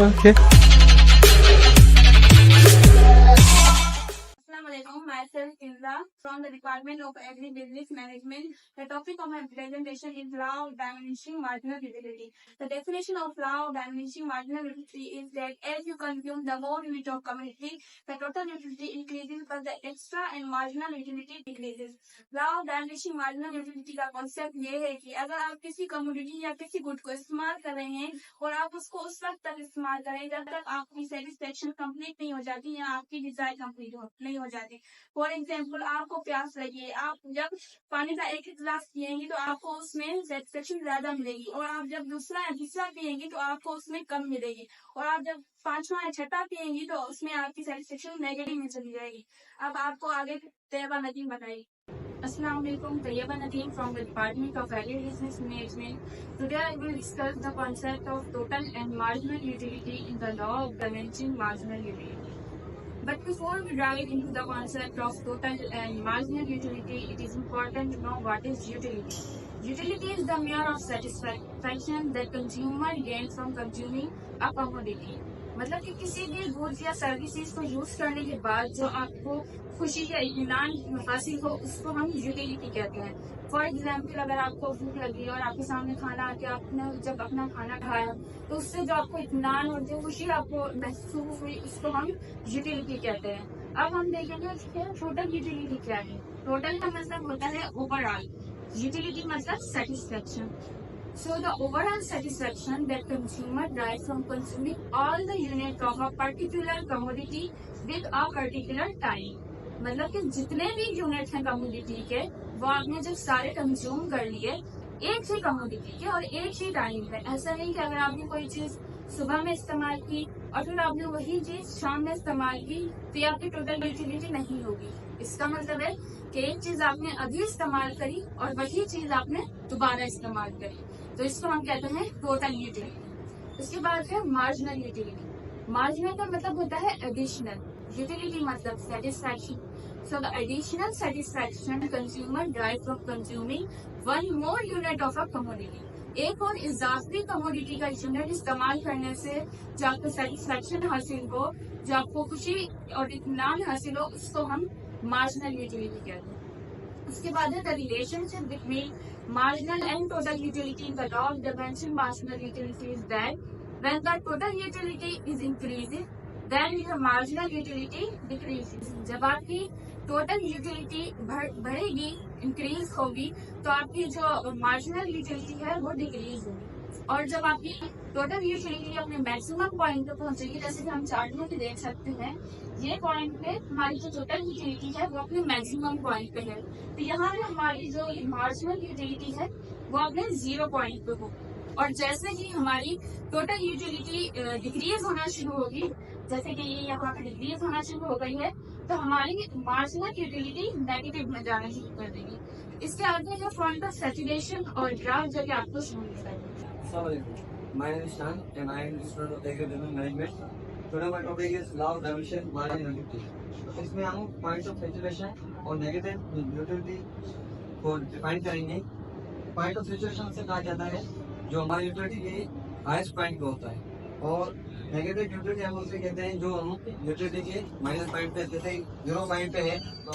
Okay. Assalamualaikum, myself Kinza from the Department of Agri-Business Management. The topic of my presentation is law of diminishing marginal utility. The definition of law of diminishing marginal utility is that as you consume the more unit of commodity, the total utility increases but the extra and marginal utility decreases. Law of diminishing marginal utility का concept ये है कि अगर आप किसी commodity या किसी good को इस्तेमाल कर रहे हैं और आप उसको उस वक्त तक इस्तेमाल करें जब तक आपकी सेटिस्फेक्शन कंप्लीट नहीं हो जाती या आपकी डिजायर कंप्लीट नहीं हो जाती। फॉर एग्जाम्पल, आपको प्यास लगी है, आप जब पानी का एक गिलास पियेंगी तो आपको उसमें सेटिस्फेक्शन ज्यादा मिलेगी और आप जब दूसरा पियेंगी तो आपको उसमें कम मिलेगी और आप जब पांचवा या छठा पियेंगी तो उसमें आपकी सेटिस्फेक्शन नेगेटिव में चली जाएगी। अब आपको आगे तैयबा नदीम बताइए। Assalamualaikum, Tayyaba Nadeem from the Department of Agri-Business Management. Today I will discuss the concept of total and marginal utility in the law of diminishing marginal utility. But before we dive into the concept of total and marginal utility, it is important to know what is utility. Utility is the measure of satisfaction that consumer gains from consuming a commodity. मतलब कि किसी भी goods या services को use करने के बाद जो आपको खुशी या इत्मीनान हासिल हो उसको हम यूटिलिटी कहते हैं। फॉर एग्जाम्पल, अगर आपको भूख लगी और आपके सामने खाना आके आपने जब अपना खाना खाया तो उससे जो आपको इत्मीनान और जो खुशी आपको महसूस हुई उसको हम यूटिलिटी कहते हैं। अब हम देखेंगे टोटल यूटिलिटी क्या है। टोटल का मतलब होता है ओवरऑल, यूटिलिटी मतलब satisfaction. So the overall satisfaction that consumer derives from consuming all the unit of a particular commodity with a particular time. मतलब कि जितने भी यूनिट हैं कमोडिटी के वो आपने जब सारे कंज्यूम कर लिए एक ही कमोडिटी के और एक ही टाइम पे। ऐसा नहीं कि अगर आपने कोई चीज सुबह में इस्तेमाल की और फिर आपने वही चीज शाम में इस्तेमाल की तो ये आपकी टोटल यूटिलिटी नहीं होगी। इसका मतलब है कि एक चीज आपने अभी इस्तेमाल करी और वही चीज आपने दोबारा इस्तेमाल करी, तो इसको हम कहते हैं टोटल यूटिलिटी। उसके बाद है मार्जिनल यूटिलिटी। मार्जिनल का मतलब होता है एडिशनल, यूटिलिटी मतलब satisfaction. So the additional satisfaction consumer drive from consuming one more unit of a commodity. एक और इजाफी कमोडिटी का यूनिट इस्तेमाल करने से जो आपको सेटिस्फैक्शन हासिल हो, जो आपको खुशी और इत्मीनान हासिल हो, उसको हम मार्जिनल यूटिलिटी कहते हैं। उसके बाद है the relationship between marginal and total utility in the law of diminishing marginal utility is that when the total utility is increasing, then your marginal utility decreases. जब आपकी टोटल यूटिलिटी बढ़ेगी, increase होगी, तो आपकी जो मार्जिनल यूटिलिटी है वो decrease होगी। और जब आपकी टोटल यूटिलिटी अपने मैक्सिमम पॉइंट पे पहुंचेगी, जैसे कि हम चार्ट में देख सकते हैं, ये पॉइंट पे हमारी जो टोटल यूटिलिटी है वो अपने मैक्सिमम पॉइंट पे है, तो यहाँ पे हमारी जो मार्जिनल यूटिलिटी है वो अपने 0 पॉइंट पे हो। और जैसे ही हमारी टोटल यूटिलिटी डिक्रीज होना शुरू होगी, जैसे कि ये यहाँ पे डिक्रीज होना शुरू हो गई है, तो हमारी मार्जिनल यूटिलिटी नेगेटिव में जाना शुरू कर देगी। इसके आगे जो पॉइंट ऑफ सैचुरेशन और ग्राफ जो कि आपको समझ Assalamualaikum. My name is Shan and I am the student of Agri-Business Management. Today my topic is law of diminishing marginal utility. इसमें हम पॉइंट ऑफ सैचुरेशन और नेगेटिव यूटिलिटी को define करेंगे। पॉइंट ऑफ सैचुरेशन से कहा जाता है जो हमारी यूटिलिटी के हाईएस्ट पॉइंट पे होता है, और नेगेटिव यूटिलिटी हम उसे कहते हैं जो हम यूटिलिटी के माइनस पॉइंट पे, जैसे 0 पॉइंट पे है तो